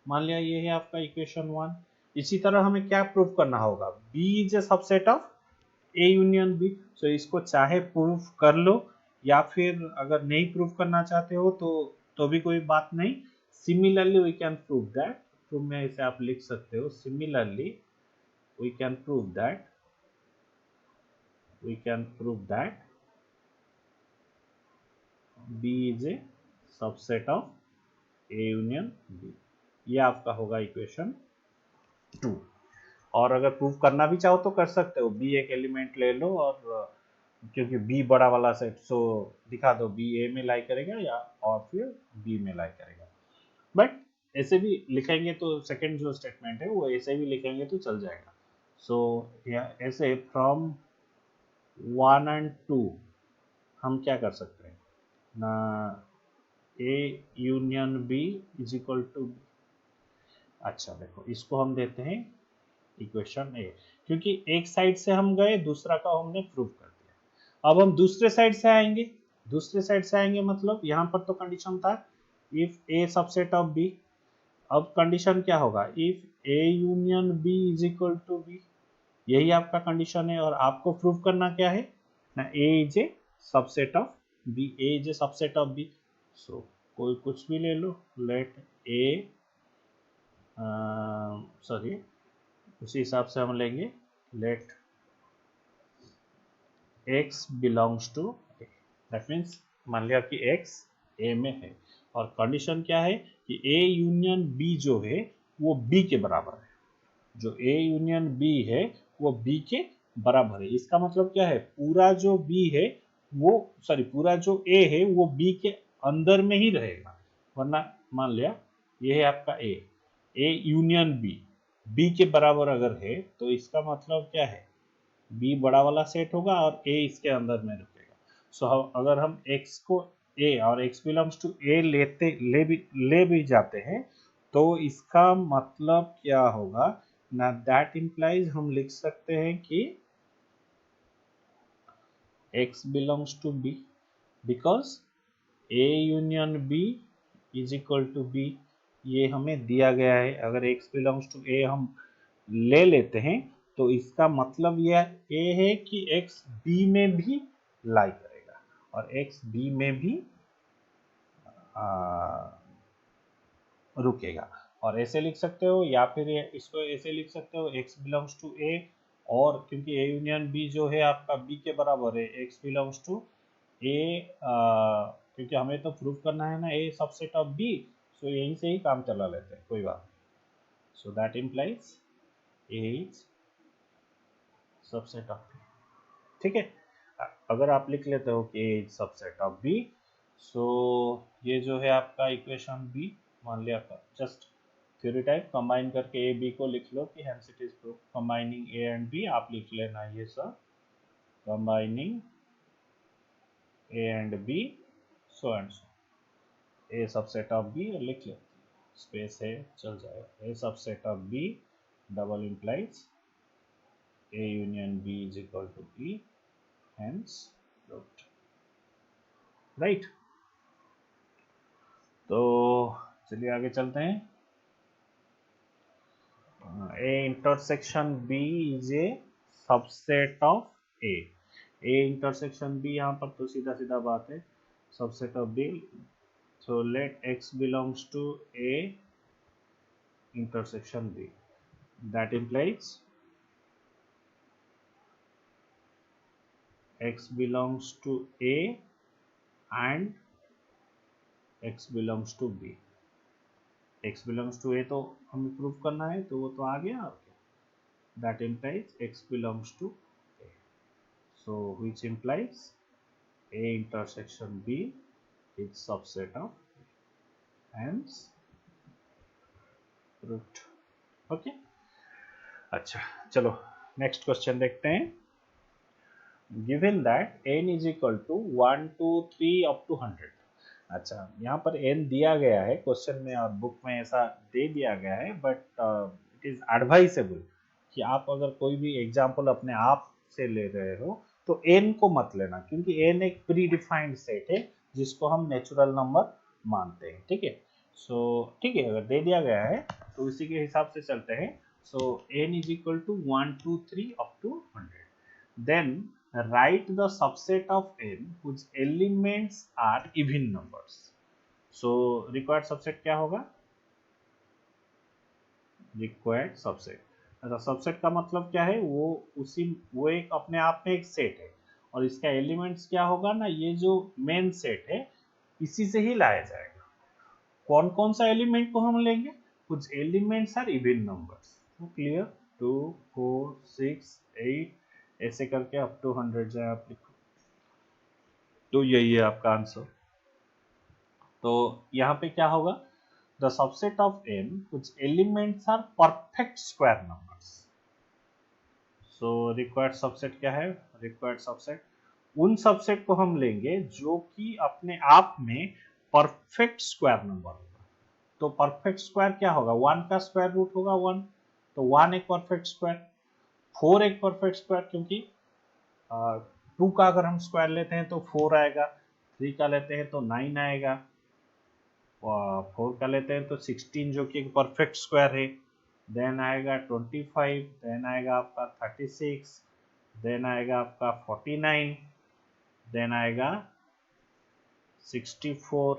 मान लिया ये है आपका इक्वेशन 1। इसी तरह हमें क्या प्रूव करना होगा, b is a subset of A union B. So इसको चाहे प्रूव कर लो, या फिर अगर नहीं प्रूव करना चाहते हो तो भी कोई बात नहीं। Similarly we can prove that, तो में इसे आप लिख सकते हो, similarly we can prove that B is a subset of A union B. ये आपका होगा इक्वेशन 2। और अगर प्रूव करना भी चाहो तो कर सकते हो, बी एक एलिमेंट ले लो, और क्योंकि बी बड़ा वाला सेट, सो दिखा दो बी ए में लाई करेगा या और फिर बी में लाई करेगा। बट ऐसे भी लिखेंगे तो सेकंड जो स्टेटमेंट है वो ऐसे भी लिखेंगे तो चल जाएगा। सो ऐसे फ्रॉम 1 एंड 2 हम क्या कर सकते हैं ना, A union B is equal to. अच्छा देखो, इसको हम देते हैं इक्वेशन ए, क्योंकि एक साइड से हम गए, दूसरा का हमने प्रूव कर दिया। अब हम दूसरे साइड से आएंगे, मतलब यहाँ पर तो कंडीशन था if A subset of B. अब कंडीशन क्या होगा, if A union B is equal to B, यही आपका कंडीशन है। और आपको प्रूव करना क्या है ना, A is a subset of B, A is a subset of B. So कोई कुछ भी ले लो, लेट ए, सॉरी, उसी हिसाब से हम लेंगे, let x belongs to A, that means मान लिया कि x a में है, और कंडीशन क्या है कि a यूनियन b जो है वो b के बराबर है। जो a यूनियन b है वो b के बराबर है। इसका मतलब क्या है, पूरा जो b है वो, सॉरी, पूरा जो a है वो b के अंदर में ही रहेगा, वरना मान लिया ये है आपका a यूनियन b के बराबर अगर है, तो इसका मतलब क्या है, बी बड़ा वाला सेट होगा और ए इसके अंदर में रुकेगा। सो अगर हम x को a और x बिलोंग्स टू a ले भी जाते हैं, तो इसका मतलब क्या होगा ना, दैट इंप्लाइज हम लिख सकते हैं कि x belongs to b, because A union B is equal to B, ये हमें दिया गया है। अगर x बिलोंग्स टू ए हम ले लेते हैं तो इसका मतलब ये है कि x b में भी लाई करेगा और x b में भी रुकेगा। और ऐसे लिख सकते हो या फिर इसको ऐसे लिख सकते हो x बिलोंग्स टू ए, और क्योंकि ए यूनियन बी जो है आपका b के बराबर है, x बिलोंग्स टू ए, क्योंकि हमें तो प्रूव करना है ना ए सबसेट ऑफ बी, सो यहीं से ही काम चला लेते हैं, कोई बात नहीं। So that implies A is subset of B, ठीक है। अगर आप लिख लेते हो कि A is subset of B, so ये जो है आपका इक्वेशन बी मान लिया था, जस्ट थ्योरी टाइप कंबाइन करके ए बी को लिख लो कि hence it is proof. Combining A and B आप लिख लेना ये सब, combining A and B so and so, A subset of B लिख लो, स्पेस है चल जाएगा, A subset of B double implies A union B is equal to E, hence proved, right. तो चलिए आगे चलते हैं। A intersection B is a subset of A, A intersection B, यहाँ पर तो सीधा सीधा बात है subset of B. So let x belongs to A intersection B, that implies x belongs to a and x belongs to b। x belongs to a तो हमें prove करना है, तो वो तो आ गया, that implies x belongs to a, so which implies a intersection b is subset of a, hence proved, okay. अच्छा चलो नेक्स्ट क्वेश्चन देखते हैं। Given that n is equal to 1 2 3 up to 100। अच्छा यहाँ पर n दिया गया है क्वेश्चन में और बुक में ऐसा दे दिया गया है, बट इट इज एडवाइसेबल कि आप अगर कोई भी एग्जांपल अपने आप से ले रहे हो तो n को मत लेना, क्योंकि n एक प्री डिफाइंड सेट है जिसको हम नेचुरल नंबर मानते हैं, ठीक है। सो ठीक है, अगर दे दिया गया है तो उसी के हिसाब से चलते हैं। So n is equal to 1 2 3 up to 100, then write the subset of n whose elements are even numbers। so required subset क्या होगा, required subset, अच्छा सबसेट का मतलब क्या है, वो एक अपने आप में एक सेट है और इसका एलिमेंट्स क्या होगा ना, ये जो मेन सेट है इसी से ही लाया जाएगा। कौन कौन सा एलिमेंट को हम लेंगे, कुछ एलिमेंट्स आर इवन नंबर्स, तो क्लियर 2 4 6 8 ऐसे करके अप टू 100 जाए आप लिखो, तो यही है आपका आंसर। तो यहाँ पे क्या होगा, द सबसेट ऑफ n कुछ elements are perfect square numbers. So required subset क्या है, रिक्वायर्ड सबसेट उन सबसेट को हम लेंगे जो कि अपने आप में परफेक्ट स्क्वायर नंबर होगा। तो परफेक्ट स्क्वायर क्या होगा, 1 का स्क्वायर रूट होगा 1, तो 1 एक परफेक्ट स्क्वायर, 4 एक परफेक्ट स्क्वायर, क्योंकि 2 का अगर हम स्क्वायर लेते हैं तो 4 आएगा, 3 का लेते हैं तो 9 आएगा, 4 का लेते हैं तो 16 जो कि एक परफेक्ट स्क्वायर है, देन आएगा 25, देन आएगा आपका 36, देन आएगा आपका 49, देन आएगा 64,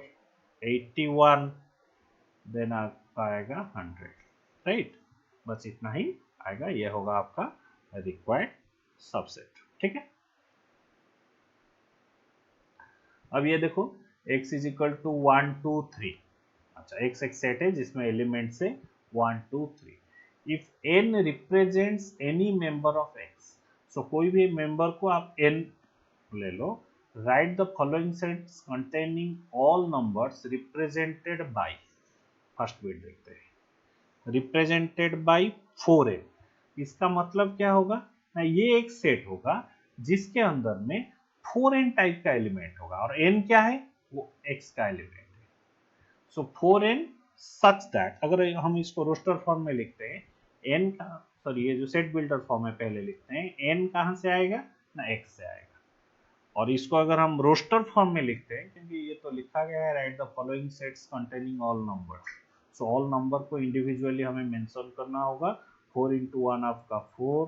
81, देन आपका आएगा 100, राइट। बस इतना ही आएगा, ये होगा आपका रिक्वायर्ड सबसेट, ठीक है। अब ये देखो x इज इक्वल टू 1 2 3, अच्छा x एक सेट है जिसमें एलिमेंट से 1 2 3, if n represents any member of x, so कोई भी मेंबर को आप n ले लो, right the following sets containing all numbers represented by, first bit देखते हैं, रिप्रेजेंटेड बाय 4n, इसका मतलब क्या होगा ना, ये एक सेट होगा जिसके अंदर में 4n टाइप का एलिमेंट होगा और n क्या है, वो x का एलिमेंट है। सो 4n सच दैट, अगर हम इसको रोस्टर फॉर्म में लिखते हैं, n का सॉरी ये जो सेट बिल्डर फॉर्म है पहले लिखते हैं, n कहां से आएगा ना, x से आएगा, और इसको अगर हम रोस्टर फॉर्म में लिखते हैं, क्योंकि ये तो लिखा गया है right the following sets containing all number, so all number को इंडिविजुअली हमें मेंशन करना होगा। 4 into 1 आपका 4,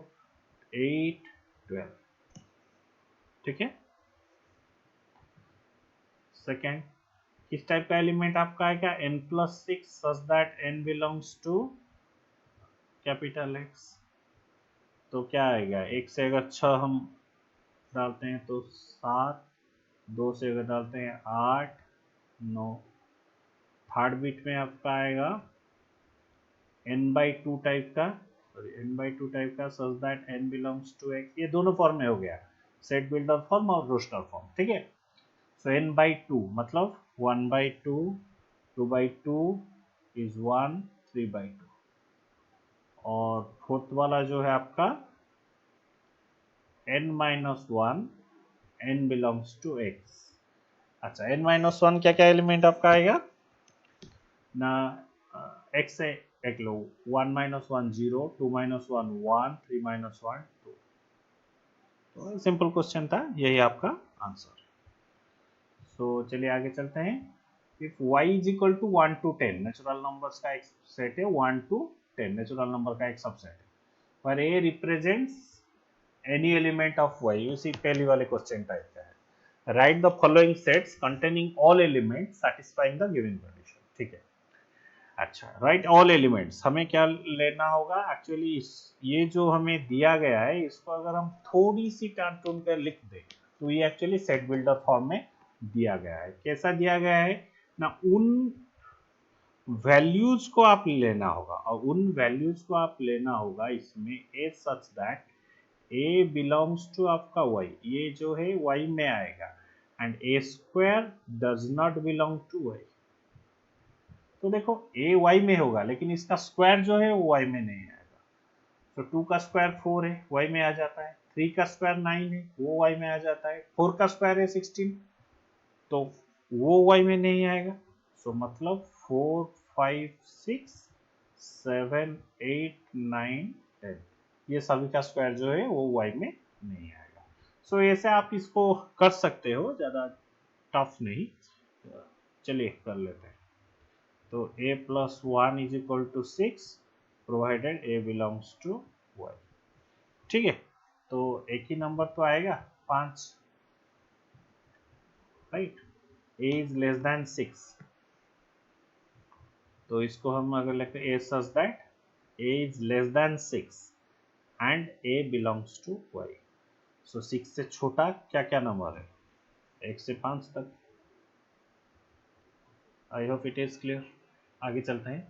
8, 12, ठीक है। सेकेंड, किस टाइप का एलिमेंट आपका आएगा, n+6 such that n belongs to capital X। तो क्या आएगा, एक से अगर 6 हम डालते हैं तो 7, 2 से अगर डालते हैं 8, 9। थर्ड बिट में आपका आएगा n/2 टाइप का, such that n belongs to x। ये दोनों फॉर्म में हो गया, सेट बिल्डर फॉर्म और रोस्टर फॉर्म, ठीक है। सो n/2 मतलब 1/2, 2/2 इज 1, 3/2। और फोर्थ वाला जो है आपका n-1, n belongs to x। अच्छा, n-1 क्या क्या एलिमेंट आपका आएगा ना, x से एक लो, 1 - 1 0, 2 - 1 1, 3 - 1 2। तो सिंपल क्वेश्चन था, यही आपका आंसर। सो चलिए आगे चलते हैं। If y is equal to 1 to 10, natural numbers का एक सेट है, 1 to 10 नेचुरल नंबर का एक सबसेट है, पर a represents any element of y, उसी पहली वाले क्वेश्चन टाइप का है। Right the following sets containing all elements satisfying the given condition, ठीक है। अच्छा, राइट ऑल एलिमेंट्स हमें क्या लेना होगा, एक्चुअली ये जो हमें दिया गया है इसको अगर हम थोड़ी सी टान टून कर लिख दें तो ये एक्चुअली सेट बिल्डर फॉर्म में दिया गया है। कैसा दिया गया है ना, उन वैल्यूज को आप लेना होगा, और उन वैल्यूज को आप लेना होगा इसमें A such that A belongs to आपका y, ये जो है y में आएगा, and A square does not belong to y। तो देखो a y में होगा लेकिन इसका स्क्वायर जो है वो y में नहीं आएगा। तो 2 का स्क्वायर 4 है, y में आ जाता है। 3 का स्क्वायर 9 है, वो y में आ जाता है। 4 का स्क्वायर है 16, तो वो y में नहीं आएगा। सो मतलब 4, 5, 6, 7, 8, 9, 10, ये सभी का स्क्वायर जो है वो y में नहीं आएगा। सो ऐसे आप इसको कर सकते हो, ज़्यादा टफ नहीं। चलिए कर लेते हैं। तो a+1 is equal to 6 provided a belongs to y, ठीक है। तो एक ही नंबर तो आएगा 5, right. a is less than 6, तो इसको हम अगर लिखते हैं a such that a is less than 6 and a belongs to y। So 6 से छोटा क्या क्या नंबर है, 1 से 5 तक। I hope it is clear. आगे चलते हैं।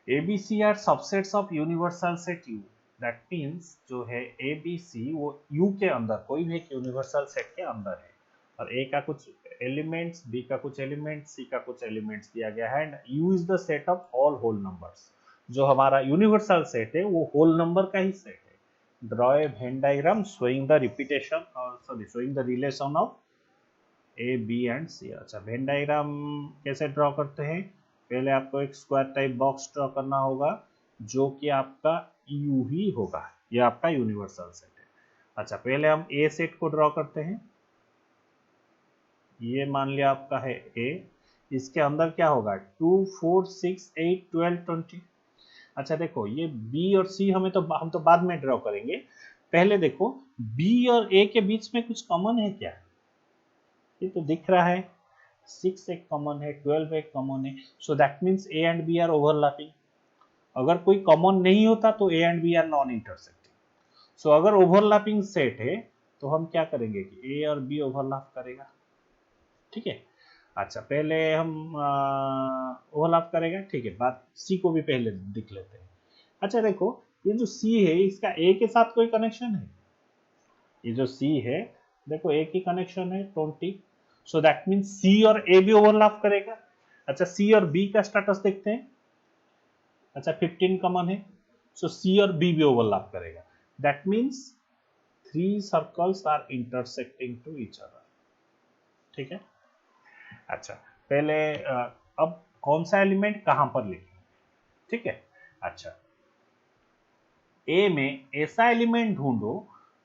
ABC are subsets of universal set U, that means जो है ABC वो U के अंदर, कोई भी एक यूनिवर्सल सेट के अंदर है, और A का कुछ एलिमेंट्स, B का कुछ एलिमेंट्स, C का कुछ एलिमेंट्स दिया गया है, and U is the set of all whole numbers. जो हमारा यूनिवर्सल सेट है वो होल नंबर का ही सेट है। Draw a Venn diagram showing the repetition, sorry showing the relation of A, B and C। अच्छा, वेन डायग्राम कैसे draw करते हैं, पहले आपको एक स्क्वायर टाइप बॉक्स ड्रॉ करना होगा जो कि आपका U ही होगा, ये आपका यूनिवर्सल सेट है। अच्छा, पहले हम A सेट को ड्रॉ करते हैं। ये मान लिया आपका है A, इसके अंदर क्या होगा 2, 4, 6, 8, 12, 20। अच्छा देखो, ये B और C हम तो बाद में ड्रॉ करेंगे। पहले देखो B और A के बीच में कुछ कॉमन है क्या, ये तो दिख रहा है 6 एक कॉमन है, 12 एक कॉमन है, so that means A and B are overlapping. अगर कोई कॉमन नहीं होता तो A and B are non intersecting. So अगर ओवरलैपिंग सेट है तो हम क्या करेंगे कि A और B ओवरलैप करेगा, ठीक है। अच्छा, पहले हम ओवरलैप करेगा, ठीक है, बात C को भी पहले दिख लेते हैं। अच्छा देखो, ये जो C है इसका A के साथ कोई कनेक्शन है, ये जो C है देखो एक ही कनेक्शन है 20, सो दैट मीन्स C और A भी ओवरलैप करेगा। अच्छा, C और B का स्टेटस देखते हैं। अच्छा, 15 कॉमन है, सो C और B भी ओवरलैप करेगा, that means 3 circles are intersecting to each other, ठीक है। अच्छा, पहले अब कौन सा एलिमेंट कहां पर लिखें, ठीक है। अच्छा, ए में ऐसा एलिमेंट ढूंढो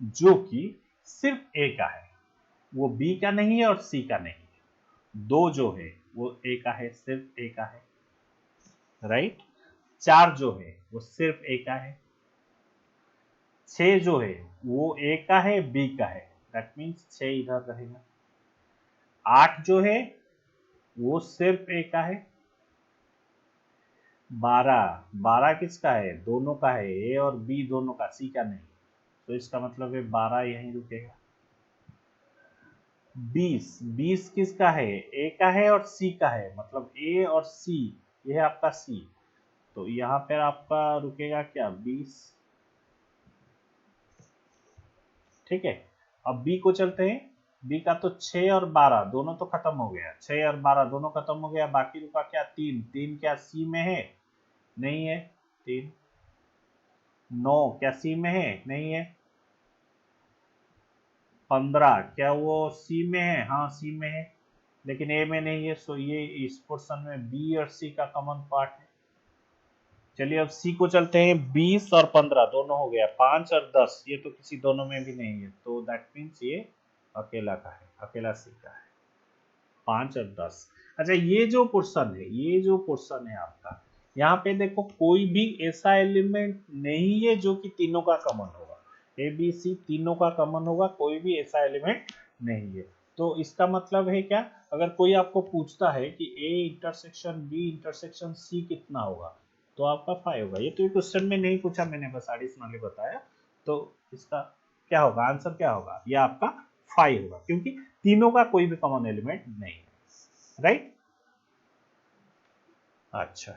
जो कि सिर्फ ए का है, वो बी का नहीं है और सी का नहीं है। 2 जो है वो ए का है, सिर्फ ए का है, राइट। 4 जो है वो सिर्फ ए का है। 6 जो है वो ए का है, बी का है, दैट मीन्स 6 इधर रहेगा। 8 जो है वो सिर्फ ए का है। 12 किसका है? दोनों का है, ए और बी दोनों का, सी का नहीं। तो इसका मतलब है 12 यहीं रुकेगा। 20 किसका है? ए का है और सी का है, मतलब ए और सी, ये है आपका सी। तो यहाँ पर आपका रुकेगा क्या? 20। ठीक है, अब बी को चलते हैं। बी का तो 6 और 12 दोनों तो खत्म हो गया, 6 और 12 दोनों खत्म हो गया, बाकी रुका क्या? 3। 3 क्या सी में है? नहीं है। 3। 9 क्या सी में है? नहीं है। 15 क्या वो सी में है? हाँ सी में है, लेकिन ए में नहीं है। सो ये इस पोर्शन में बी और सी का कॉमन पार्ट है। चलिए अब सी को चलते हैं। 20 और 15 दोनों हो गया। 5 और 10 ये तो किसी दोनों में भी नहीं है, तो दैट मीन्स ये अकेला का है, अकेला सी का है। 5 और 10। अच्छा, ये जो पोर्शन है, ये जो पोर्शन है आपका, यहाँ पे देखो कोई भी ऐसा एलिमेंट नहीं है जो कि तीनों का कॉमन होगा। ए बी सी तीनों का कॉमन होगा, कोई भी ऐसा एलिमेंट नहीं है। तो इसका मतलब है क्या? अगर कोई आपको पूछता है कि A intersection B intersection C कितना होगा, तो आपका 5 होगा। ये तो क्वेश्चन में नहीं पूछा, मैंने बस एडिशनली बताया। तो इसका क्या होगा? आंसर क्या होगा? ये आपका 5 होगा, क्योंकि तीनों का कोई भी कॉमन एलिमेंट नहीं है, राइट। अच्छा।